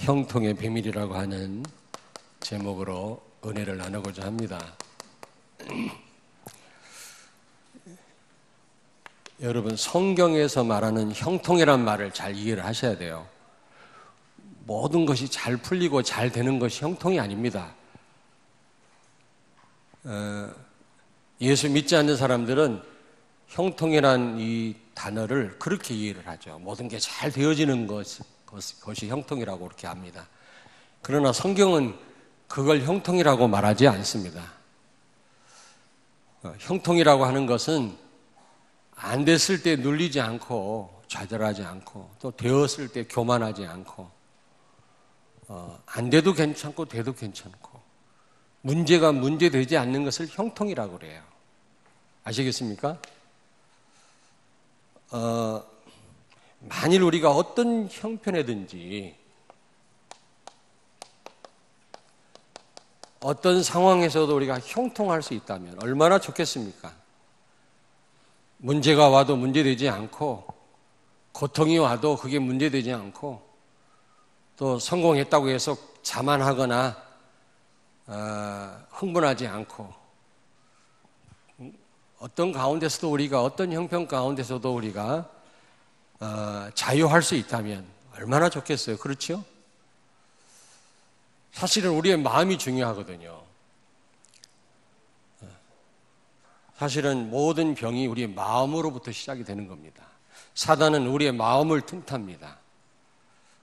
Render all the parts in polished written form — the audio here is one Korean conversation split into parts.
형통의 비밀이라고 하는 제목으로 은혜를 나누고자 합니다. 여러분, 성경에서 말하는 형통이란 말을 잘 이해를 하셔야 돼요. 모든 것이 잘 풀리고 잘 되는 것이 형통이 아닙니다. 예수 믿지 않는 사람들은 형통이란 이 단어를 그렇게 이해를 하죠. 모든 게 잘 되어지는 것이 형통이라고 그렇게 합니다. 그러나 성경은 그걸 형통이라고 말하지 않습니다. 형통이라고 하는 것은 안 됐을 때 눌리지 않고 좌절하지 않고 또 되었을 때 교만하지 않고 안 돼도 괜찮고 돼도 괜찮고 문제가 문제되지 않는 것을 형통이라고 그래요. 아시겠습니까? 만일 우리가 어떤 형편이든지 어떤 상황에서도 우리가 형통할 수 있다면 얼마나 좋겠습니까? 문제가 와도 문제되지 않고 고통이 와도 그게 문제되지 않고 또 성공했다고 해서 자만하거나 흥분하지 않고 어떤 가운데서도 우리가 어떤 형편 가운데서도 우리가 자유할 수 있다면 얼마나 좋겠어요. 그렇죠? 사실은 우리의 마음이 중요하거든요. 사실은 모든 병이 우리의 마음으로부터 시작이 되는 겁니다. 사단은 우리의 마음을 틈탑니다.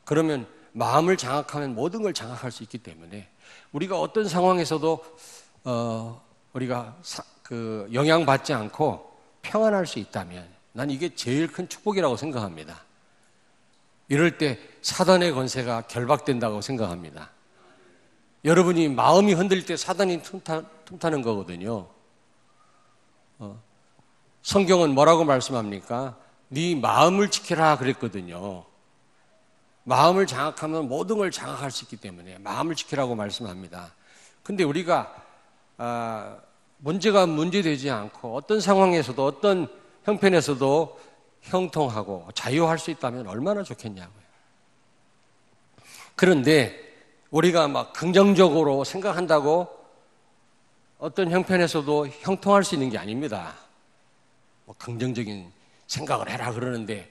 그러면 마음을 장악하면 모든 걸 장악할 수 있기 때문에 우리가 어떤 상황에서도 우리가 영향받지 않고 평안할 수 있다면 난 이게 제일 큰 축복이라고 생각합니다. 이럴 때 사단의 권세가 결박된다고 생각합니다. 여러분이 마음이 흔들릴 때 사단이 틈타는 거거든요. 성경은 뭐라고 말씀합니까? 네 마음을 지켜라 그랬거든요. 마음을 장악하면 모든 걸 장악할 수 있기 때문에 마음을 지키라고 말씀합니다. 근데 우리가 문제가 문제되지 않고 어떤 상황에서도 어떤 형편에서도 형통하고 자유할 수 있다면 얼마나 좋겠냐고요. 그런데 우리가 막 긍정적으로 생각한다고 어떤 형편에서도 형통할 수 있는 게 아닙니다. 뭐 긍정적인 생각을 해라 그러는데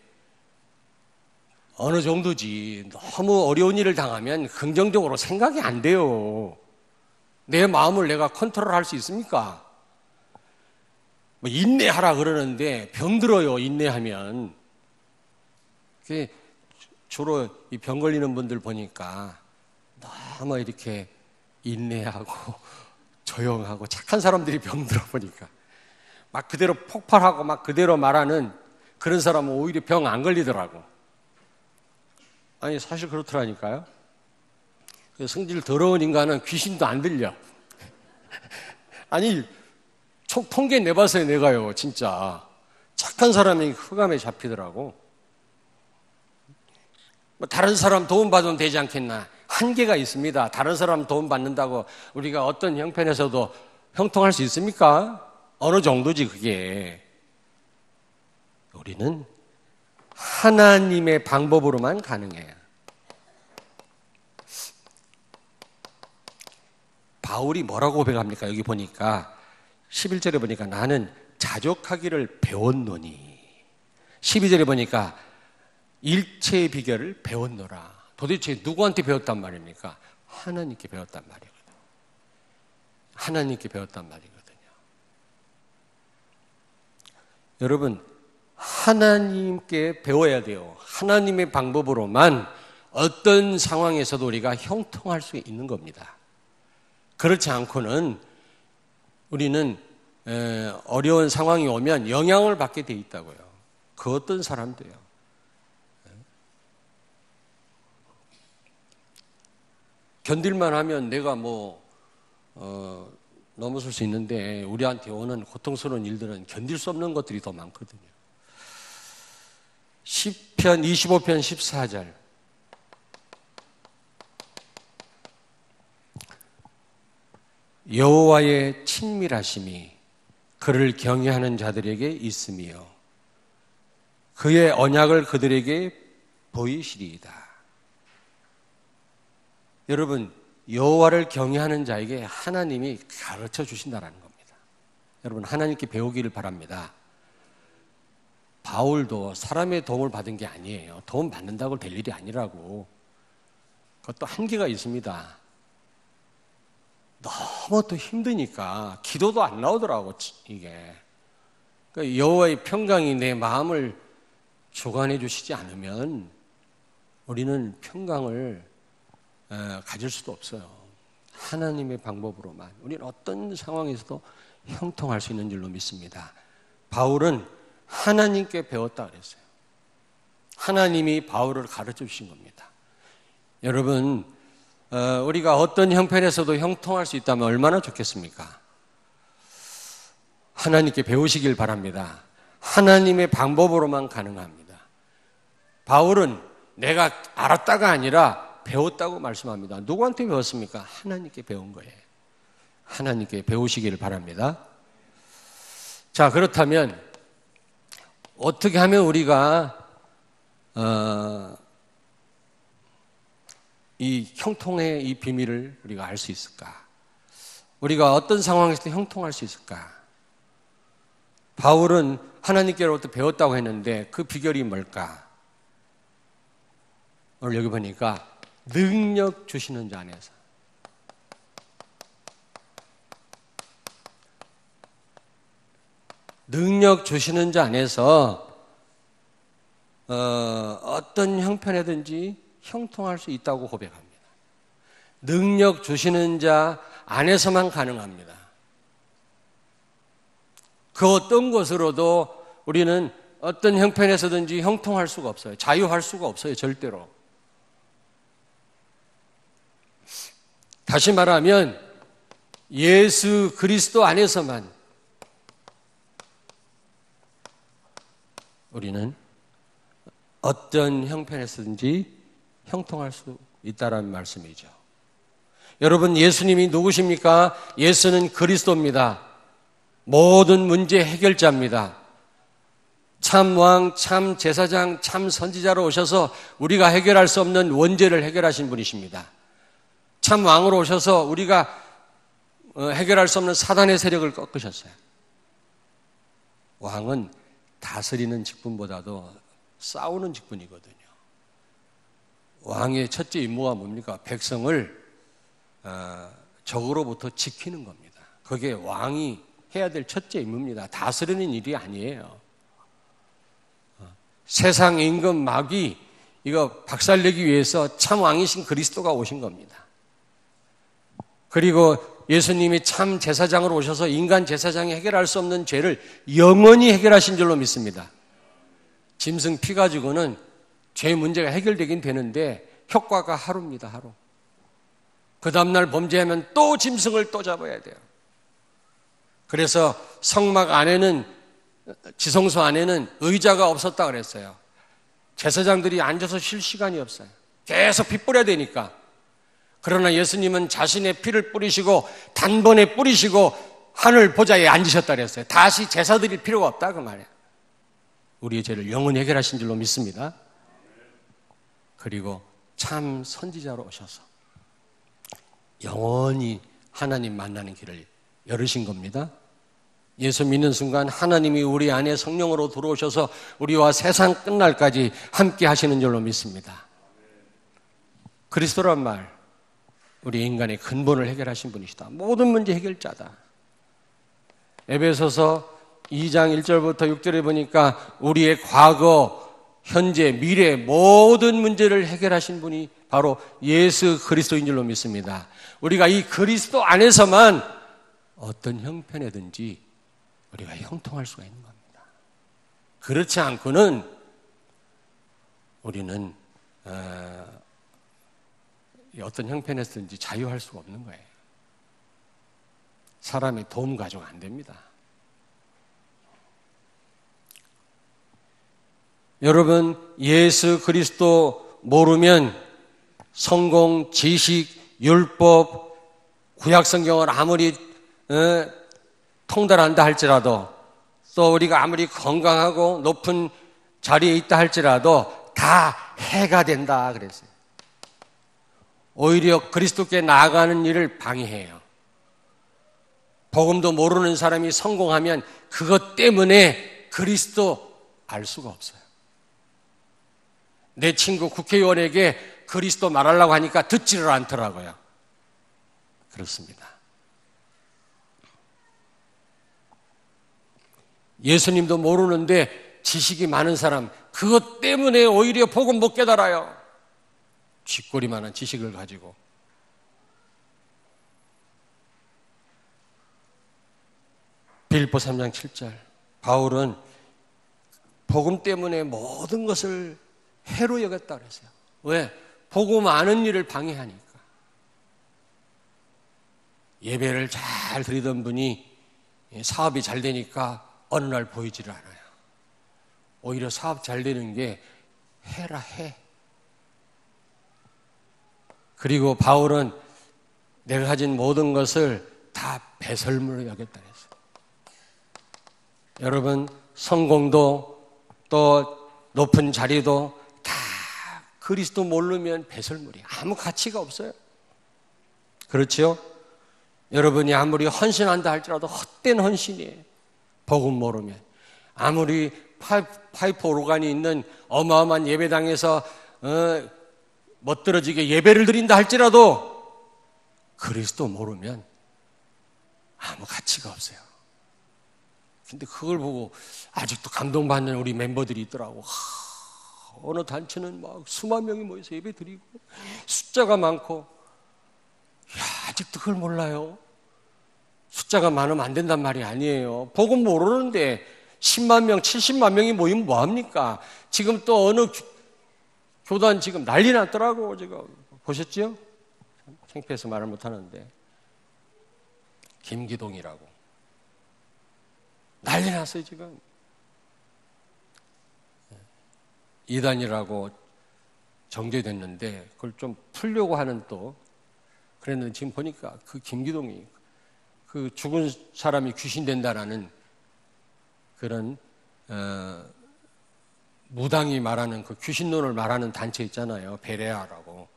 어느 정도지. 너무 어려운 일을 당하면 긍정적으로 생각이 안 돼요. 내 마음을 내가 컨트롤할 수 있습니까? 뭐 인내하라 그러는데 병들어요. 인내하면. 주로 이 병 걸리는 분들 보니까 너무 이렇게 인내하고 조용하고 착한 사람들이 병들어 보니까 막 그대로 폭발하고 막 그대로 말하는 그런 사람은 오히려 병 안 걸리더라고. 아니 사실 그렇더라니까요. 성질 더러운 인간은 귀신도 안 들려. 아니 통계 내봤어요. 내가요. 진짜 착한 사람이 흑암에 잡히더라고. 뭐 다른 사람 도움 받으면 되지 않겠나. 한계가 있습니다. 다른 사람 도움 받는다고 우리가 어떤 형편에서도 형통할 수 있습니까? 어느 정도지 그게. 우리는 하나님의 방법으로만 가능해요. 바울이 뭐라고 고백합니까? 여기 보니까 11절에 보니까 나는 자족하기를 배웠노니 12절에 보니까 일체의 비결을 배웠노라. 도대체 누구한테 배웠단 말입니까? 하나님께 배웠단 말이거든요. 하나님께 배웠단 말이거든요. 여러분, 하나님께 배워야 돼요. 하나님의 방법으로만 어떤 상황에서도 우리가 형통할 수 있는 겁니다. 그렇지 않고는 우리는 어려운 상황이 오면 영향을 받게 돼 있다고요. 그 어떤 사람도요. 견딜만 하면 내가 넘어설 수 있는데 우리한테 오는 고통스러운 일들은 견딜 수 없는 것들이 더 많거든요. 시편 25편 14절 여호와의 친밀하심이 그를 경외하는 자들에게 있으며 그의 언약을 그들에게 보이시리이다. 여러분, 여호와를 경외하는 자에게 하나님이 가르쳐 주신다라는 겁니다. 여러분, 하나님께 배우기를 바랍니다. 바울도 사람의 도움을 받은 게 아니에요. 도움 받는다고 될 일이 아니라고. 그것도 한계가 있습니다. 너무 또 힘드니까 기도도 안 나오더라고, 이게. 그러니까 여호와의 평강이 내 마음을 조관해 주시지 않으면 우리는 평강을 가질 수도 없어요. 하나님의 방법으로만 우리는 어떤 상황에서도 형통할 수 있는 줄로 믿습니다. 바울은 하나님께 배웠다 그랬어요. 하나님이 바울을 가르쳐 주신 겁니다. 여러분, 우리가 어떤 형편에서도 형통할 수 있다면 얼마나 좋겠습니까? 하나님께 배우시길 바랍니다. 하나님의 방법으로만 가능합니다. 바울은 내가 알았다가 아니라 배웠다고 말씀합니다. 누구한테 배웠습니까? 하나님께 배운 거예요. 하나님께 배우시길 바랍니다. 자, 그렇다면 어떻게 하면 우리가 이 형통의 이 비밀을 우리가 알 수 있을까? 우리가 어떤 상황에서 형통할 수 있을까? 바울은 하나님께로부터 배웠다고 했는데 그 비결이 뭘까? 오늘 여기 보니까 능력 주시는 자 안에서. 능력 주시는 자 안에서 어떤 형편이든지 형통할 수 있다고 고백합니다. 능력 주시는 자 안에서만 가능합니다. 그 어떤 것으로도 우리는 어떤 형편에서든지 형통할 수가 없어요. 자유할 수가 없어요. 절대로. 다시 말하면 예수 그리스도 안에서만 우리는 어떤 형편에서든지 형통할 수 있다라는 말씀이죠. 여러분, 예수님이 누구십니까? 예수는 그리스도입니다. 모든 문제 해결자입니다. 참 왕, 참 제사장, 참 선지자로 오셔서 우리가 해결할 수 없는 원죄를 해결하신 분이십니다. 참 왕으로 오셔서 우리가 해결할 수 없는 사단의 세력을 꺾으셨어요. 왕은 다스리는 직분보다도 싸우는 직분이거든요. 왕의 첫째 임무가 뭡니까? 백성을 적으로부터 지키는 겁니다. 그게 왕이 해야 될 첫째 임무입니다. 다스리는 일이 아니에요. 세상 임금 마귀 이거 박살내기 위해서 참 왕이신 그리스도가 오신 겁니다. 그리고 예수님이 참 제사장으로 오셔서 인간 제사장이 해결할 수 없는 죄를 영원히 해결하신 줄로 믿습니다. 짐승 피 가지고는 죄 문제가 해결되긴 되는데 효과가 하루입니다. 하루. 그 다음날 범죄하면 또 짐승을 또 잡아야 돼요. 그래서 성막 안에는, 지성소 안에는 의자가 없었다 그랬어요. 제사장들이 앉아서 쉴 시간이 없어요. 계속 피 뿌려야 되니까. 그러나 예수님은 자신의 피를 뿌리시고 단번에 뿌리시고 하늘 보좌에 앉으셨다 그랬어요. 다시 제사 드릴 필요가 없다 그 말이에요. 우리의 죄를 영원히 해결하신 줄로 믿습니다. 그리고 참 선지자로 오셔서 영원히 하나님 만나는 길을 열으신 겁니다. 예수 믿는 순간 하나님이 우리 안에 성령으로 들어오셔서 우리와 세상 끝날까지 함께 하시는 줄로 믿습니다. 그리스도란 말, 우리 인간의 근본을 해결하신 분이시다. 모든 문제 해결자다. 에베소서 2장 1절부터 6절에 보니까 우리의 과거, 현재, 미래 모든 문제를 해결하신 분이 바로 예수 그리스도인 줄로 믿습니다. 우리가 이 그리스도 안에서만 어떤 형편이든지 우리가 형통할 수가 있는 겁니다. 그렇지 않고는 우리는 어떤 형편에서든지 자유할 수가 없는 거예요. 사람이 도움 가지고 안 됩니다. 여러분, 예수 그리스도 모르면 성공, 지식, 율법, 구약 성경을 아무리 통달한다 할지라도 또 우리가 아무리 건강하고 높은 자리에 있다 할지라도 다 해가 된다 그랬어요. 오히려 그리스도께 나아가는 일을 방해해요. 복음도 모르는 사람이 성공하면 그것 때문에 그리스도 알 수가 없어요. 내 친구 국회의원에게 그리스도 말하려고 하니까 듣지를 않더라고요. 그렇습니다. 예수님도 모르는데 지식이 많은 사람, 그것 때문에 오히려 복음 못 깨달아요. 쥐꼬리만한 지식을 가지고. 빌립보 3장 7절, 바울은 복음 때문에 모든 것을 해로 여겼다 그랬어요. 왜? 복음 아는 일을 방해하니까. 예배를 잘 드리던 분이 사업이 잘 되니까 어느 날 보이지를 않아요. 오히려 사업 잘 되는 게 해라 해. 그리고 바울은 내가 가진 모든 것을 다 배설물로 여겼다 그랬어요. 여러분, 성공도 또 높은 자리도 다 그리스도 모르면 배설물이에요. 아무 가치가 없어요. 그렇죠? 여러분이 아무리 헌신한다 할지라도 헛된 헌신이에요. 복음 모르면. 아무리 파이프 오르간이 있는 어마어마한 예배당에서 멋들어지게 예배를 드린다 할지라도 그리스도 모르면 아무 가치가 없어요. 근데 그걸 보고 아직도 감동받는 우리 멤버들이 있더라고. 어느 단체는 막 수만 명이 모여서 예배 드리고 숫자가 많고, 아직도 그걸 몰라요. 숫자가 많으면 안 된단 말이 아니에요. 복음 모르는데 10만 명, 70만 명이 모이면 뭐합니까? 지금 또 어느 교단 지금 난리 났더라고. 지금 보셨죠? 창피해서 말을 못하는데 김기동이라고 난리 났어요. 지금 이단이라고 정죄됐는데 그걸 좀 풀려고 하는 또 그랬는데, 지금 보니까 그 김기동이 그 죽은 사람이 귀신 된다라는 그런 무당이 말하는 그 귀신론을 말하는 단체 있잖아요. 베레아라고.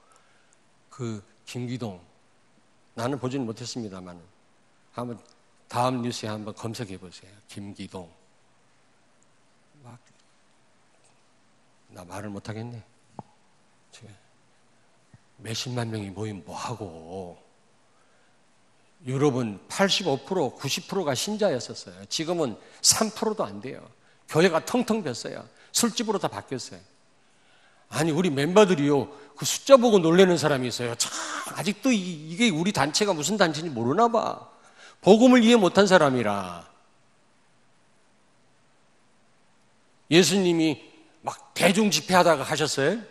그 김기동, 나는 보지는 못했습니다만 한번 다음 뉴스에 한번 검색해 보세요. 김기동. 나 말을 못하겠네. 몇십만 명이 모이면 뭐하고. 유럽은 85%, 90%가 신자였었어요. 지금은 3%도 안 돼요. 교회가 텅텅 빈었어요. 술집으로 다 바뀌었어요. 아니, 우리 멤버들이요, 그 숫자 보고 놀라는 사람이 있어요. 참, 아직도 이게 우리 단체가 무슨 단체인지 모르나 봐. 복음을 이해 못한 사람이라. 예수님이 막 대중 집회하다가 하셨어요?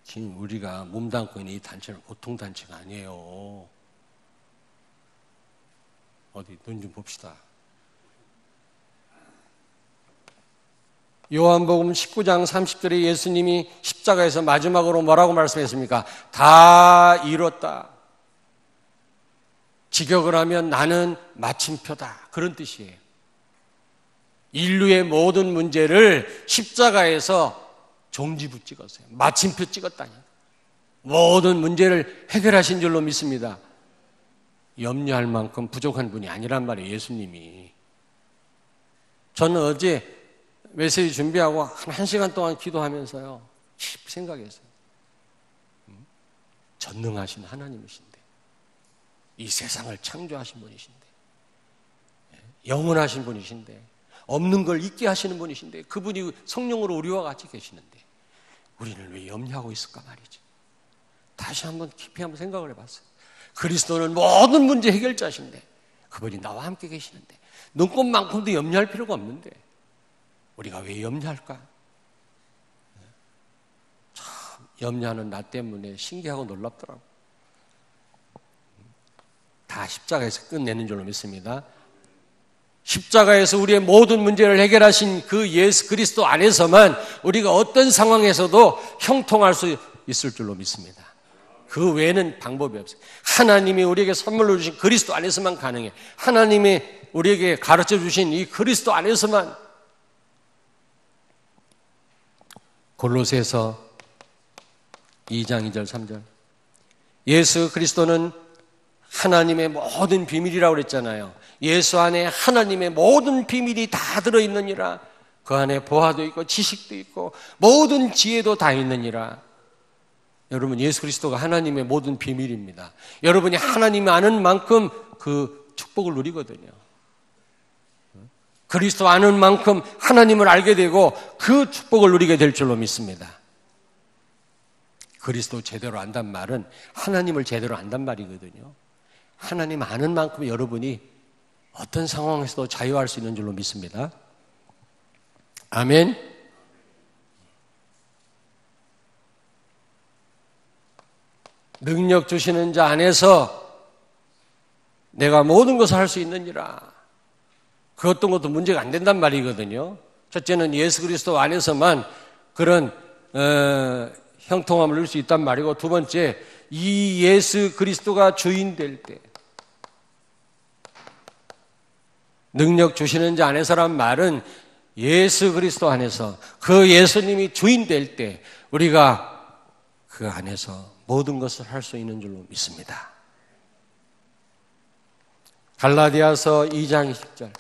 지금 우리가 몸담고 있는 이 단체는 보통 단체가 아니에요. 어디 눈 좀 봅시다. 요한복음 19장 30절에 예수님이 십자가에서 마지막으로 뭐라고 말씀했습니까? 다 이뤘다. 직역을 하면 나는 마침표다. 그런 뜻이에요. 인류의 모든 문제를 십자가에서 종지부 찍었어요. 마침표 찍었다니. 모든 문제를 해결하신 줄로 믿습니다. 염려할 만큼 부족한 분이 아니란 말이에요, 예수님이. 저는 어제 메시지 준비하고 한 시간 동안 기도하면서요, 깊이 생각했어요. 전능하신 하나님이신데, 이 세상을 창조하신 분이신데, 영원하신 분이신데, 없는 걸 있게 하시는 분이신데, 그분이 성령으로 우리와 같이 계시는데 우리는 왜 염려하고 있을까 말이지. 다시 한번 깊이 한번 생각을 해봤어요. 그리스도는 모든 문제 해결자신데, 그분이 나와 함께 계시는데 눈곱만큼도 염려할 필요가 없는데 우리가 왜 염려할까? 참 염려하는 나 때문에 신기하고 놀랍더라고요. 다 십자가에서 끝내는 줄로 믿습니다. 십자가에서 우리의 모든 문제를 해결하신 그 예수 그리스도 안에서만 우리가 어떤 상황에서도 형통할 수 있을 줄로 믿습니다. 그 외에는 방법이 없어요. 하나님이 우리에게 선물로 주신 그리스도 안에서만 가능해. 하나님이 우리에게 가르쳐 주신 이 그리스도 안에서만. 골로새서 2장 2절 3절. 예수 그리스도는 하나님의 모든 비밀이라고 그랬잖아요. 예수 안에 하나님의 모든 비밀이 다 들어있느니라. 그 안에 보화도 있고 지식도 있고 모든 지혜도 다 있느니라. 여러분, 예수 그리스도가 하나님의 모든 비밀입니다. 여러분이 하나님을 아는 만큼 그 축복을 누리거든요. 그리스도 아는 만큼 하나님을 알게 되고 그 축복을 누리게 될 줄로 믿습니다. 그리스도 제대로 안단 말은 하나님을 제대로 안단 말이거든요. 하나님 아는 만큼 여러분이 어떤 상황에서도 자유할 수 있는 줄로 믿습니다. 아멘. 능력 주시는 자 안에서 내가 모든 것을 할 수 있느니라. 그 어떤 것도 문제가 안 된단 말이거든요. 첫째는 예수 그리스도 안에서만 그런 형통함을 누릴 수 있단 말이고, 두 번째, 이 예수 그리스도가 주인 될 때, 능력 주시는 자 안에서란 말은 예수 그리스도 안에서 그 예수님이 주인 될 때 우리가 그 안에서 모든 것을 할 수 있는 줄로 믿습니다. 갈라디아서 2장 10절.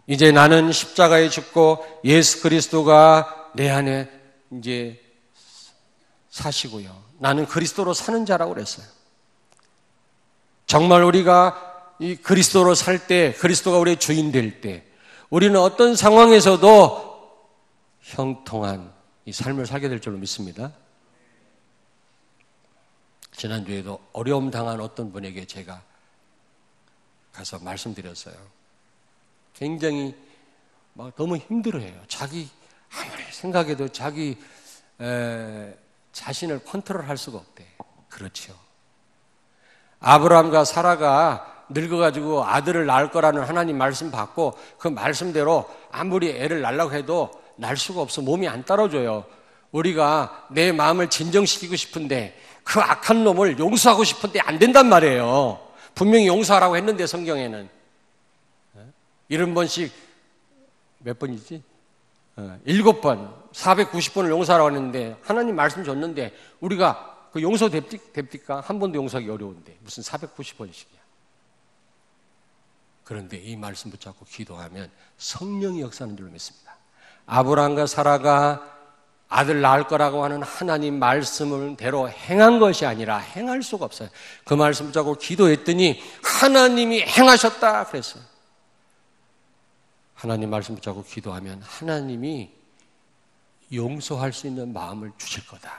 이제 나는 십자가에 죽고 예수 그리스도가 내 안에 이제 사시고요. 나는 그리스도로 사는 자라고 그랬어요. 정말 우리가 이 그리스도로 살 때, 그리스도가 우리의 주인 될 때, 우리는 어떤 상황에서도 형통한 이 삶을 살게 될 줄로 믿습니다. 지난주에도 어려움 당한 어떤 분에게 제가 가서 말씀드렸어요. 굉장히 막 너무 힘들어해요. 자기 아무리 생각해도 자기 자신을 컨트롤할 수가 없대. 그렇죠. 아브라함과 사라가 늙어가지고 아들을 낳을 거라는 하나님 말씀 받고 그 말씀대로 아무리 애를 낳으려고 해도 낳을 수가 없어. 몸이 안 따라줘요. 우리가 내 마음을 진정시키고 싶은데 그 악한 놈을 용서하고 싶은데 안 된단 말이에요. 분명히 용서하라고 했는데 성경에는 70번씩 몇 번이지? 7번 490번을 용서하라고 했는데 하나님 말씀 줬는데 우리가 그 용서 됩니까? 한 번도 용서하기 어려운데 무슨 490번씩이야. 그런데 이 말씀 붙잡고 기도하면 성령이 역사하는 줄로 믿습니다. 아브라함과 사라가 아들 낳을 거라고 하는 하나님 말씀대로 행한 것이 아니라 행할 수가 없어요. 그 말씀 붙잡고 기도했더니 하나님이 행하셨다 그랬어요. 하나님 말씀 붙잡고 기도하면 하나님이 용서할 수 있는 마음을 주실 거다.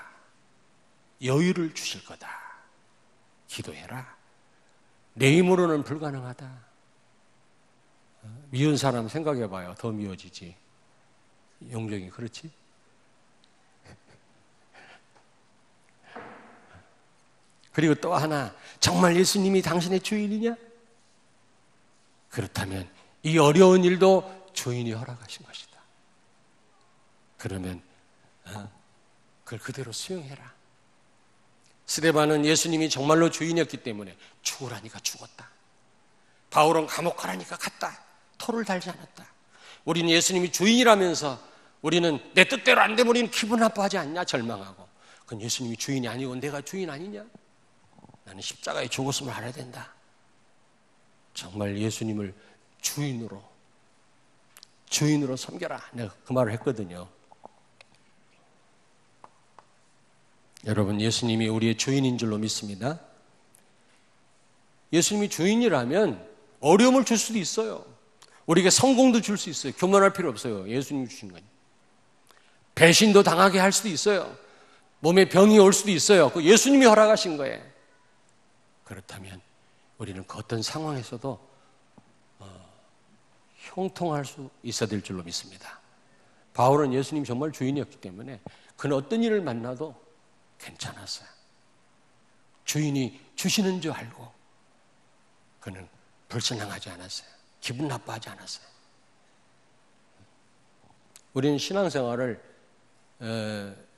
여유를 주실 거다. 기도해라. 내 힘으로는 불가능하다. 미운 사람 생각해봐요. 더 미워지지. 용정이 그렇지? 그리고 또 하나, 정말 예수님이 당신의 주인이냐? 그렇다면 이 어려운 일도 주인이 허락하신 것이다. 그러면 그걸 그대로 수용해라. 스데반은 예수님이 정말로 주인이었기 때문에 죽으라니까 죽었다. 바울은 감옥 가라니까 갔다. 토를 달지 않았다. 우리는 예수님이 주인이라면서 우리는 내 뜻대로 안 되면 우리는 기분 나빠하지 않냐? 절망하고. 그건 예수님이 주인이 아니고 내가 주인 아니냐? 나는 십자가에 죽었음을 알아야 된다. 정말 예수님을 주인으로 섬겨라. 내가 그 말을 했거든요. 여러분, 예수님이 우리의 주인인 줄로 믿습니다. 예수님이 주인이라면 어려움을 줄 수도 있어요. 우리에게 성공도 줄 수 있어요. 교만할 필요 없어요. 예수님이 주신 거니. 배신도 당하게 할 수도 있어요. 몸에 병이 올 수도 있어요. 그 예수님이 허락하신 거예요. 그렇다면 우리는 그 어떤 상황에서도 형통할 수 있어야 될 줄로 믿습니다. 바울은 예수님 정말 주인이었기 때문에 그는 어떤 일을 만나도 괜찮았어요. 주인이 주시는 줄 알고 그는 불신앙하지 않았어요. 기분 나빠하지 않았어요. 우리는 신앙생활을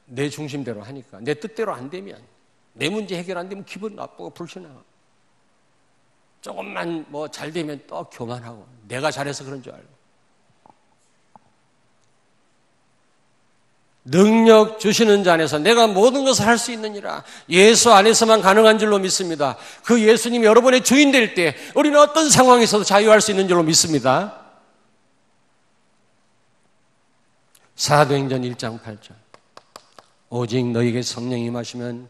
내 중심대로 하니까 내 뜻대로 안 되면 내 문제 해결 안 되면 기분 나쁘고 불신앙하고 조금만 뭐 잘 되면 또 교만하고 내가 잘해서 그런 줄 알고. 능력 주시는 자 안에서 내가 모든 것을 할 수 있느니라. 예수 안에서만 가능한 줄로 믿습니다. 그 예수님이 여러분의 주인 될 때 우리는 어떤 상황에서도 자유할 수 있는 줄로 믿습니다. 사도행전 1장 8절. 오직 너에게 성령이 임하시면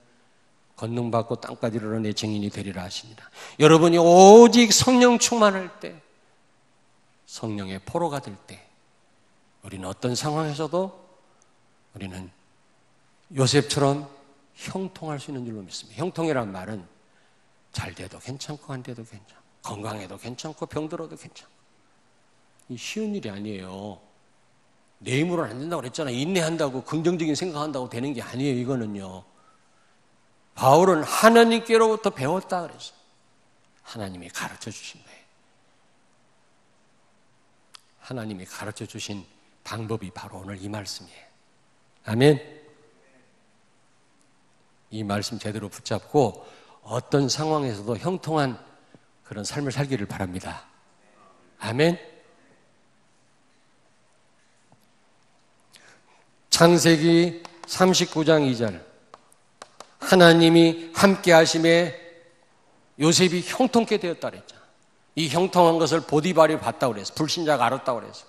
권능받고 땅까지 이르러 내 증인이 되리라 하시니라. 여러분이 오직 성령 충만할 때, 성령의 포로가 될 때 우리는 어떤 상황에서도 우리는 요셉처럼 형통할 수 있는 줄로 믿습니다. 형통이란 말은 잘 돼도 괜찮고 안 돼도 괜찮고 건강해도 괜찮고 병들어도 괜찮고. 이 쉬운 일이 아니에요. 내 힘으로는 안 된다고 그랬잖아요. 인내한다고 긍정적인 생각한다고 되는 게 아니에요. 이거는요. 바울은 하나님께로부터 배웠다 그랬어요. 하나님이 가르쳐 주신 거예요. 하나님이 가르쳐 주신 방법이 바로 오늘 이 말씀이에요. 아멘. 이 말씀 제대로 붙잡고 어떤 상황에서도 형통한 그런 삶을 살기를 바랍니다. 아멘. 창세기 39장 2절. 하나님이 함께 하심에 요셉이 형통케 되었다 그랬잖아. 이 형통한 것을 보디발이 봤다고 그랬어. 불신자가 알았다고 그랬어.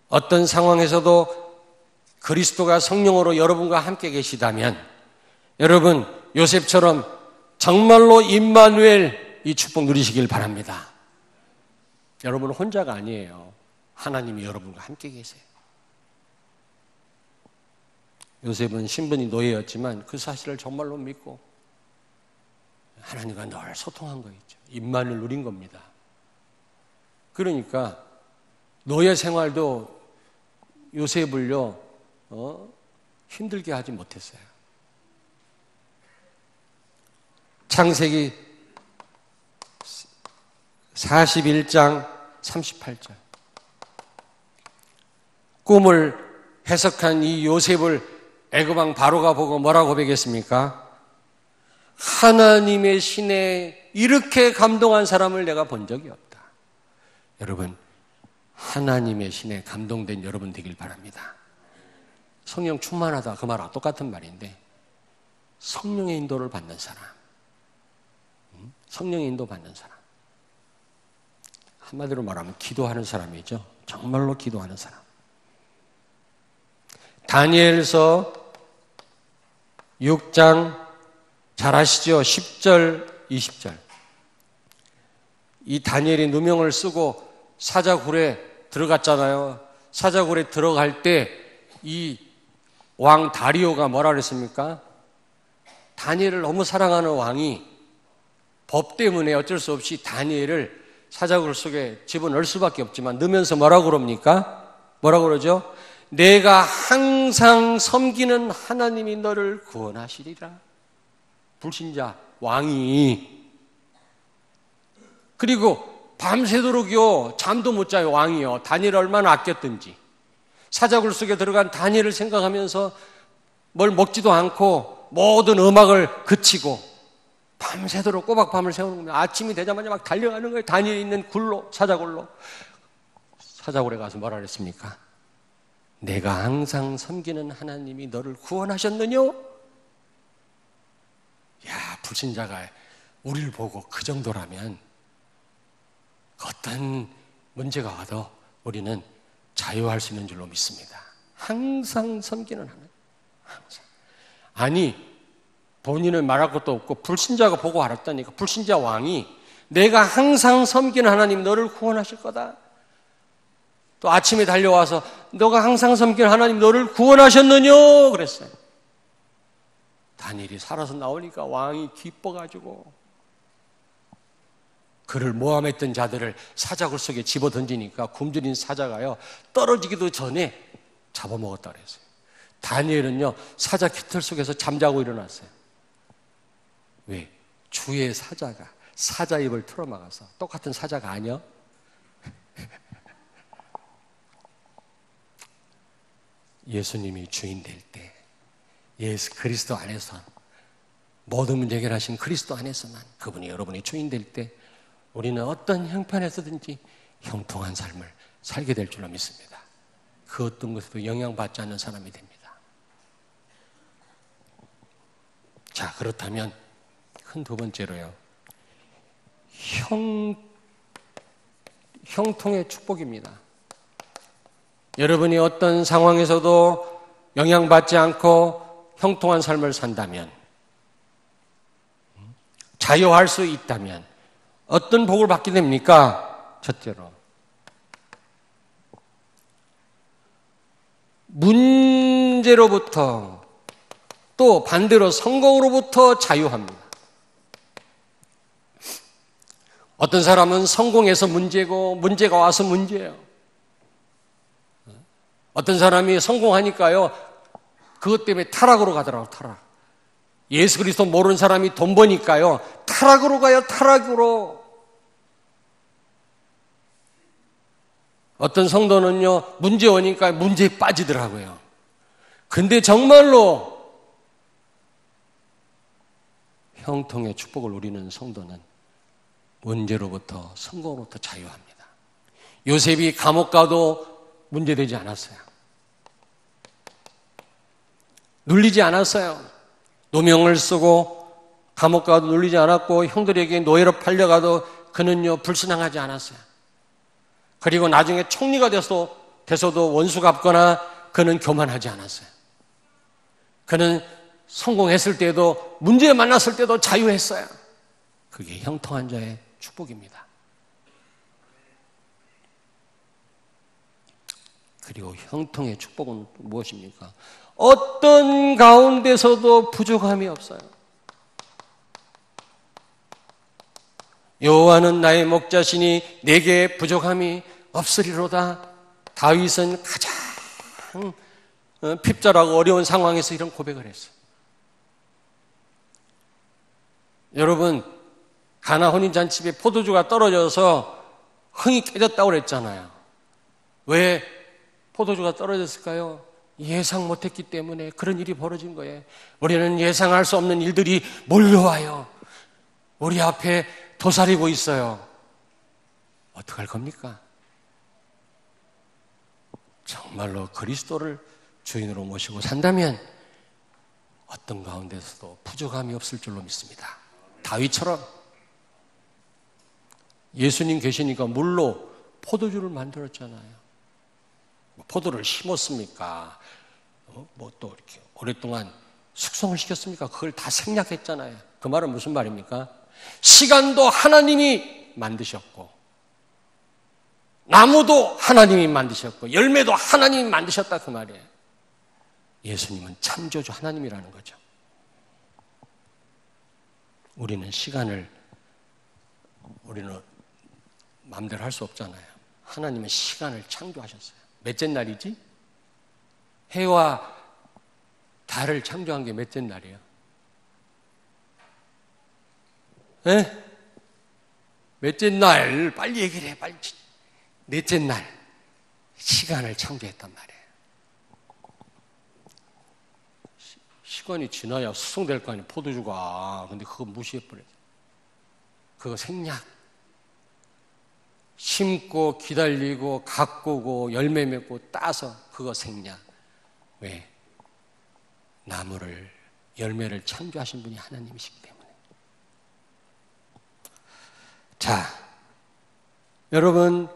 어떤 상황에서도 그리스도가 성령으로 여러분과 함께 계시다면 여러분 요셉처럼 정말로 임마누엘 이 축복 누리시길 바랍니다. 여러분은 혼자가 아니에요. 하나님이 여러분과 함께 계세요. 요셉은 신분이 노예였지만 그 사실을 정말로 믿고 하나님과 늘 소통한 거 있죠. 임마누엘 누린 겁니다. 그러니까 노예 생활도 요셉을요 힘들게 하지 못했어요. 창세기 41장 38절. 꿈을 해석한 이 요셉을 애굽왕 바로가 보고 뭐라고 고백했습니까? 하나님의 신에 이렇게 감동한 사람을 내가 본 적이 없다. 여러분, 하나님의 신에 감동된 여러분 되길 바랍니다. 성령 충만하다 그 말과 똑같은 말인데 성령의 인도를 받는 사람, 성령의 인도 받는 사람, 한마디로 말하면 기도하는 사람이죠. 정말로 기도하는 사람. 다니엘서 6장 잘 아시죠? 10절, 20절. 이 다니엘이 누명을 쓰고 사자굴에 들어갔잖아요. 사자굴에 들어갈 때 이 왕 다리오가 뭐라 그랬습니까? 다니엘을 너무 사랑하는 왕이 법 때문에 어쩔 수 없이 다니엘을 사자굴 속에 집어넣을 수밖에 없지만 넣으면서 뭐라고 그럽니까? 뭐라고 그러죠? 내가 항상 섬기는 하나님이 너를 구원하시리라. 불신자 왕이. 그리고 밤새도록요 잠도 못 자요. 왕이요. 다니엘을 얼마나 아꼈든지. 사자굴 속에 들어간 다니엘을 생각하면서 뭘 먹지도 않고 모든 음악을 그치고 밤새도록 꼬박 밤을 새우는 겁니다. 아침이 되자마자 막 달려가는 거예요. 다니엘이 있는 굴로, 사자굴로. 사자굴에 가서 뭐라 그랬습니까? 내가 항상 섬기는 하나님이 너를 구원하셨느냐? 야, 불신자가 우리를 보고 그 정도라면 어떤 문제가 와도 우리는 자유할 수 있는 줄로 믿습니다. 항상 섬기는 하나님. 항상. 아니, 본인은 말할 것도 없고 불신자가 보고 알았다니까. 불신자 왕이 내가 항상 섬기는 하나님 너를 구원하실 거다. 또 아침에 달려와서 너가 항상 섬기는 하나님 너를 구원하셨느냐 그랬어요. 다니엘이 살아서 나오니까 왕이 기뻐가지고 그를 모함했던 자들을 사자굴 속에 집어던지니까 굶주린 사자가요 떨어지기도 전에 잡아먹었다 그랬어요. 다니엘은요 사자 깃털 속에서 잠자고 일어났어요. 왜? 주의 사자가 사자 입을 틀어막아서. 똑같은 사자가 아니야? 예수님이 주인 될 때, 예수 그리스도 안에서 모든 문제 해결하신 그리스도 안에서만 그분이 여러분이 주인 될 때 우리는 어떤 형편에서든지 형통한 삶을 살게 될 줄로 믿습니다. 그 어떤 것에도 영향받지 않는 사람이 됩니다. 자, 그렇다면 큰 두 번째로요. 형통의 축복입니다. 여러분이 어떤 상황에서도 영향받지 않고 형통한 삶을 산다면, 자유할 수 있다면 어떤 복을 받게 됩니까? 첫째로, 문제로부터 또 반대로 성공으로부터 자유합니다. 어떤 사람은 성공해서 문제고 문제가 와서 문제예요. 어떤 사람이 성공하니까요, 그것 때문에 타락으로 가더라고요. 타락. 예수 그리스도 모르는 사람이 돈 버니까요, 타락으로 가요. 타락으로. 어떤 성도는요, 문제 오니까 문제에 빠지더라고요. 근데 정말로 형통의 축복을 누리는 성도는 문제로부터 성공으로부터 자유합니다. 요셉이 감옥 가도 문제되지 않았어요. 눌리지 않았어요. 노명을 쓰고 감옥 가도 눌리지 않았고, 형들에게 노예로 팔려가도 그는요 불순항하지 않았어요. 그리고 나중에 총리가 돼서도 원수 갚거나 그는 교만하지 않았어요. 그는 성공했을 때도 문제 만났을 때도 자유했어요. 그게 형통한 자의 축복입니다. 그리고 형통의 축복은 무엇입니까? 어떤 가운데서도 부족함이 없어요. 여호와는 나의 목자시니 내게 부족함이 없으리로다. 다윗은 가장 핍절하고 어려운 상황에서 이런 고백을 했어요. 여러분, 가나 혼인잔치에 포도주가 떨어져서 흥이 깨졌다고 그랬잖아요. 왜 포도주가 떨어졌을까요? 예상 못했기 때문에 그런 일이 벌어진 거예요. 우리는 예상할 수 없는 일들이 몰려와요. 우리 앞에 도사리고 있어요. 어떡할 겁니까? 정말로 그리스도를 주인으로 모시고 산다면 어떤 가운데서도 부족함이 없을 줄로 믿습니다. 다윗처럼 예수님 계시니까 물로 포도주를 만들었잖아요. 포도를 심었습니까? 뭐 또 이렇게 오랫동안 숙성을 시켰습니까? 그걸 다 생략했잖아요. 그 말은 무슨 말입니까? 시간도 하나님이 만드셨고, 나무도 하나님이 만드셨고, 열매도 하나님이 만드셨다, 그 말이에요. 예수님은 창조주 하나님이라는 거죠. 우리는 마음대로 할 수 없잖아요. 하나님은 시간을 창조하셨어요. 몇째 날이지? 해와 달을 창조한 게 몇째 날이에요? 에? 몇째 날? 빨리 얘기를 해, 빨리. 넷째 날. 시간을 창조했단 말이에요. 시간이 지나야 수송될 거 아니에요, 포도주가. 근데 그거 무시해버려요. 그거 생략. 심고 기다리고 가꾸고 열매 맺고 따서 그거 생략. 왜? 나무를, 열매를 창조하신 분이 하나님이시기 때문에. 자, 여러분,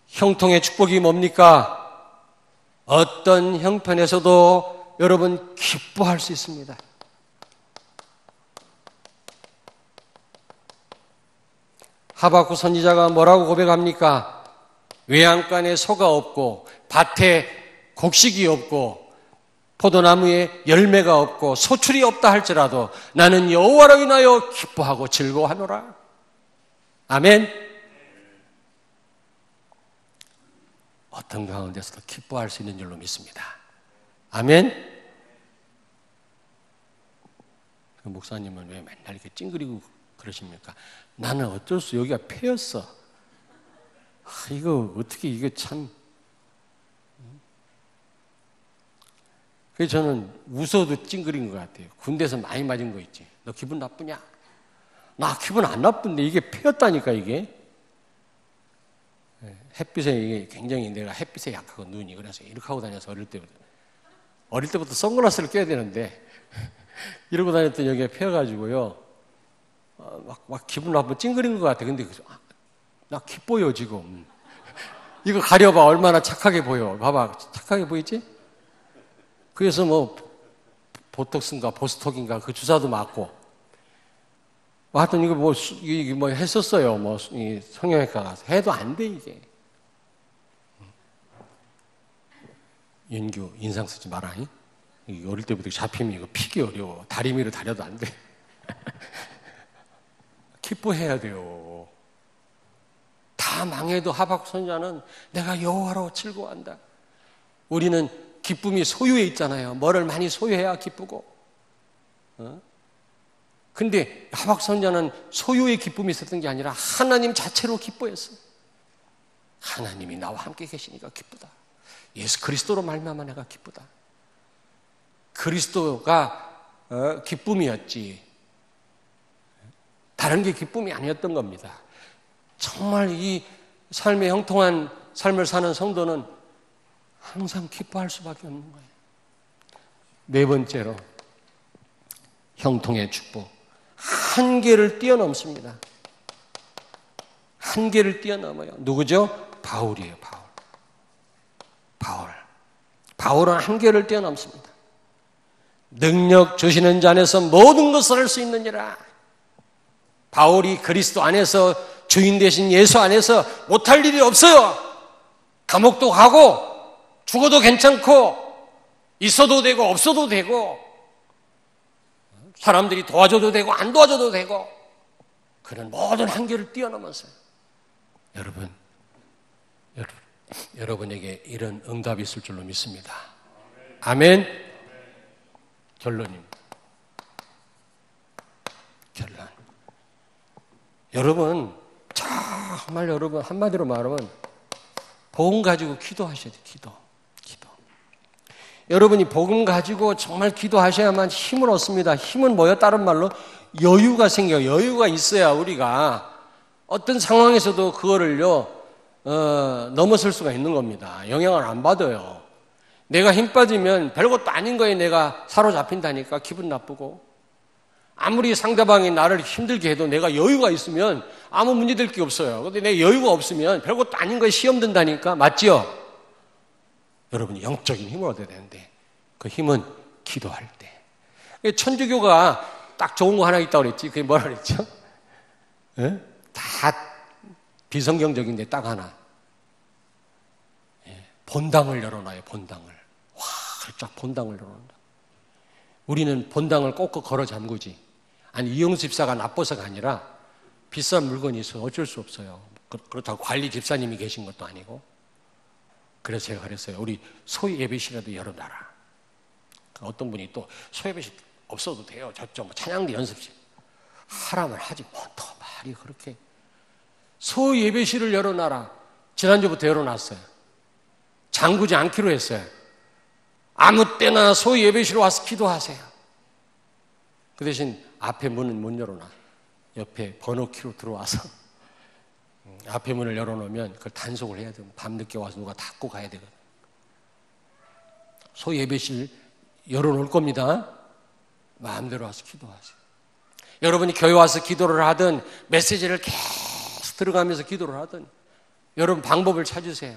형통의 축복이 뭡니까? 어떤 형편에서도 여러분 기뻐할 수 있습니다. 하박국 선지자가 뭐라고 고백합니까? 외양간에 소가 없고 밭에 곡식이 없고 포도나무에 열매가 없고 소출이 없다 할지라도 나는 여호와로 인하여 기뻐하고 즐거워하노라. 아멘. 어떤 가운데서도 기뻐할 수 있는 줄로 믿습니다. 아멘. 그 목사님은 왜 맨날 이렇게 찡그리고 그러십니까? 나는 어쩔 수 여기가 폐였어. 이거 어떻게 이게 참. 그래서 저는 웃어도 찡그린 것 같아요. 군대에서 많이 맞은 거 있지. 너 기분 나쁘냐? 나 기분 안 나쁜데 이게 폐였다니까 이게. 햇빛에 이게 굉장히 내가 햇빛에 약하고 눈이 그래서 이렇게 하고 다녀서 어릴 때부터 선글라스를 껴야 되는데 이러고 다녔더니 여기가 펴가지고요 막 기분 나쁘고 찡그린 것 같아. 근데 나 기뻐요 지금. 이거 가려봐 얼마나 착하게 보여. 봐봐 착하게 보이지? 그래서 뭐 보톡스인가 보스톡인가 그 주사도 맞고 하여튼 이거 뭐 했었어요. 뭐 성형외과 가서 해도 안 돼 이게. 윤규 인상 쓰지 마라. 어릴 때부터 잡히면 이거 피기 어려워. 다리미로 다려도 안 돼. 기뻐해야 돼요. 다 망해도 하박국 선지자는 내가 여호와로 즐거워한다. 우리는 기쁨이 소유에 있잖아요. 뭐를 많이 소유해야 기쁘고. 근데 하박국 선지자는 소유의 기쁨이 있었던 게 아니라 하나님 자체로 기뻐했어요. 하나님이 나와 함께 계시니까 기쁘다. 예수 그리스도로 말미암아 내가 기쁘다. 그리스도가 기쁨이었지 다른 게 기쁨이 아니었던 겁니다. 정말 이 삶의 형통한 삶을 사는 성도는 항상 기뻐할 수밖에 없는 거예요. 네 번째로 형통의 축복. 한계를 뛰어넘습니다. 한계를 뛰어넘어요. 누구죠? 바울이에요. 바울은 한계를 뛰어넘습니다. 능력 주시는 자 안에서 모든 것을 할 수 있느니라. 바울이 그리스도 안에서 주인 되신 예수 안에서 못할 일이 없어요. 감옥도 가고 죽어도 괜찮고 있어도 되고 없어도 되고 사람들이 도와줘도 되고 안 도와줘도 되고 그런 모든 한계를 뛰어넘었어요. 여러분에게 이런 응답이 있을 줄로 믿습니다. 아멘. 결론. 정말 여러분 한마디로 말하면 복음 가지고 기도하셔야 돼요. 기도. 여러분이 복음 가지고 정말 기도하셔야만 힘을 얻습니다. 힘은 뭐예요? 다른 말로 여유가 생겨요. 여유가 있어야 우리가 어떤 상황에서도 그거를요 넘어설 수가 있는 겁니다. 영향을 안 받아요. 내가 힘 빠지면 별것도 아닌 거에 내가 사로잡힌다니까 기분 나쁘고 아무리 상대방이 나를 힘들게 해도 내가 여유가 있으면 아무 문제될 게 없어요. 그런데 내 여유가 없으면 별것도 아닌 거에 시험 든다니까. 맞지요? 여러분이 영적인 힘을 얻어야 되는데 그 힘은 기도할 때. 천주교가 딱 좋은 거 하나 있다고 그랬지. 그게 뭐라 그랬죠? 네? 다 비성경적인데 딱 하나. 본당을 열어놔요. 본당을. 활짝 본당을 열어놓는다. 우리는 본당을 꼭꼭 걸어 잠그지. 아니 이영수 집사가 나빠서가 아니라 비싼 물건이 있어서 어쩔 수 없어요. 그렇다고 관리 집사님이 계신 것도 아니고. 그래서 제가 그랬어요. 우리 소위 예배실이라도 열어놔라. 어떤 분이 또 소예배실 없어도 돼요. 저쪽 뭐 찬양대 연습실. 하라면 하지 뭐 더 말이 그렇게. 소예배실을 열어놔라. 지난주부터 열어놨어요. 잠그지 않기로 했어요. 아무 때나 소예배실로 와서 기도하세요. 그 대신 앞에 문은 못 열어놔. 옆에 번호키로 들어와서 앞에 문을 열어놓으면 그걸 단속을 해야 돼요. 밤늦게 와서 누가 닫고 가야 되거든. 소예배실 열어놓을 겁니다. 마음대로 와서 기도하세요. 여러분이 교회 와서 기도를 하든 메시지를 계속 들어가면서 기도를 하든 여러분 방법을 찾으세요.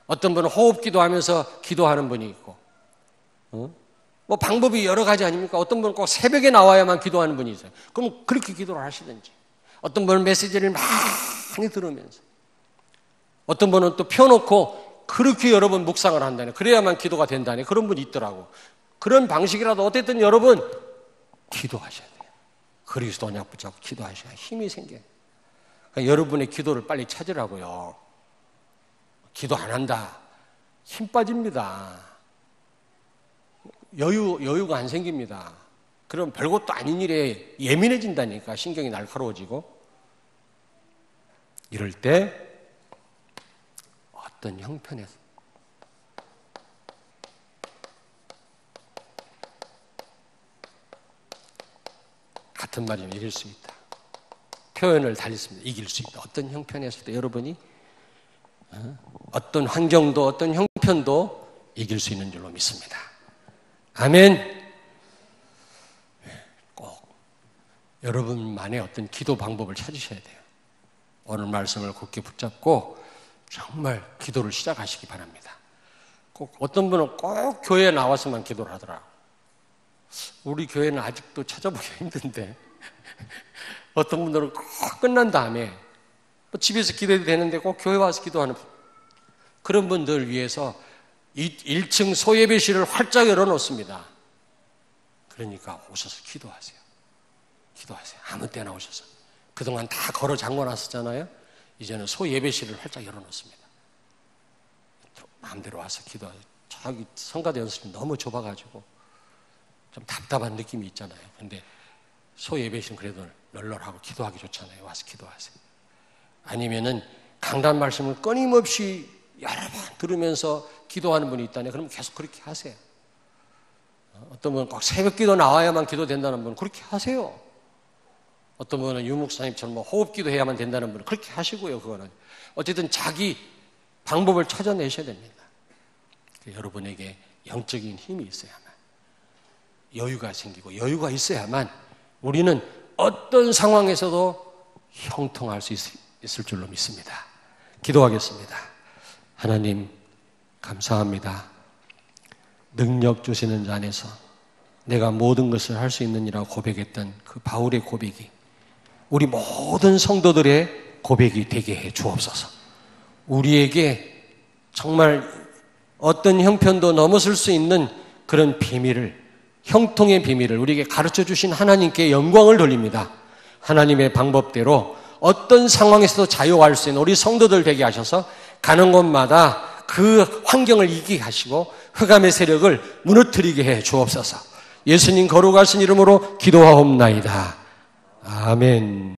어떤 분은 호흡 기도하면서 기도하는 분이 있고 뭐 방법이 여러 가지 아닙니까? 어떤 분은 꼭 새벽에 나와야만 기도하는 분이 있어요. 그럼 그렇게 기도를 하시든지. 어떤 분은 메시지를 많이 들으면서 어떤 분은 또 펴놓고 그렇게 여러 번 묵상을 한다네. 그래야만 기도가 된다네. 그런 분이 있더라고. 그런 방식이라도 어쨌든 여러분 기도하셔야 돼요. 그리스도 언약 붙잡고 기도하셔야 힘이 생겨요. 그러니까 여러분의 기도를 빨리 찾으라고요. 기도 안 한다. 힘 빠집니다. 여유가 안 생깁니다. 그럼 별것도 아닌 일에 예민해진다니까. 신경이 날카로워지고. 이럴 때 어떤 형편에서 같은 말이면 이길 수 있다. 표현을 달리습니다. 이길 수 있다. 어떤 형편에서도 여러분이 어떤 환경도 어떤 형편도 이길 수 있는 줄로 믿습니다. 아멘. 꼭 여러분만의 어떤 기도 방법을 찾으셔야 돼요. 오늘 말씀을 굳게 붙잡고 정말 기도를 시작하시기 바랍니다. 꼭 어떤 분은 꼭 교회에 나와서만 기도를 하더라고요. 우리 교회는 아직도 찾아보기 힘든데 어떤 분들은 꼭 끝난 다음에 집에서 기도해도 되는데 꼭 교회 와서 기도하는 그런 분들 위해서 1층 소예배실을 활짝 열어놓습니다. 그러니까 오셔서 기도하세요. 기도하세요. 아무 때나 오셔서. 그동안 다 걸어 잠궈놨었잖아요. 이제는 소예배실을 활짝 열어놓습니다. 마음대로 와서 기도하세요. 저기 성가대 연습이 너무 좁아가지고 좀 답답한 느낌이 있잖아요. 근데 소예배실은 그래도 널널하고 기도하기 좋잖아요. 와서 기도하세요. 아니면은 강단 말씀을 끊임없이 여러 번 들으면서 기도하는 분이 있다네. 그럼 계속 그렇게 하세요. 어떤 분은 꼭 새벽 기도 나와야만 기도된다는 분은 그렇게 하세요. 어떤 분은 유목사님처럼 호흡 기도해야만 된다는 분은 그렇게 하시고요. 그거는 어쨌든 자기 방법을 찾아내셔야 됩니다. 여러분에게 영적인 힘이 있어야만, 여유가 생기고 여유가 있어야만 우리는 어떤 상황에서도 형통할 수 있을 줄로 믿습니다. 기도하겠습니다. 하나님 감사합니다. 능력 주시는 자 안에서 내가 모든 것을 할 수 있느니라고 고백했던 그 바울의 고백이 우리 모든 성도들의 고백이 되게 해 주옵소서. 우리에게 정말 어떤 형편도 넘어설 수 있는 그런 비밀을, 형통의 비밀을 우리에게 가르쳐 주신 하나님께 영광을 돌립니다. 하나님의 방법대로 어떤 상황에서도 자유할 수 있는 우리 성도들 되게 하셔서 가는 곳마다 그 환경을 이기게 하시고 흑암의 세력을 무너뜨리게 해 주옵소서. 예수님 거룩하신 이름으로 기도하옵나이다. 아멘.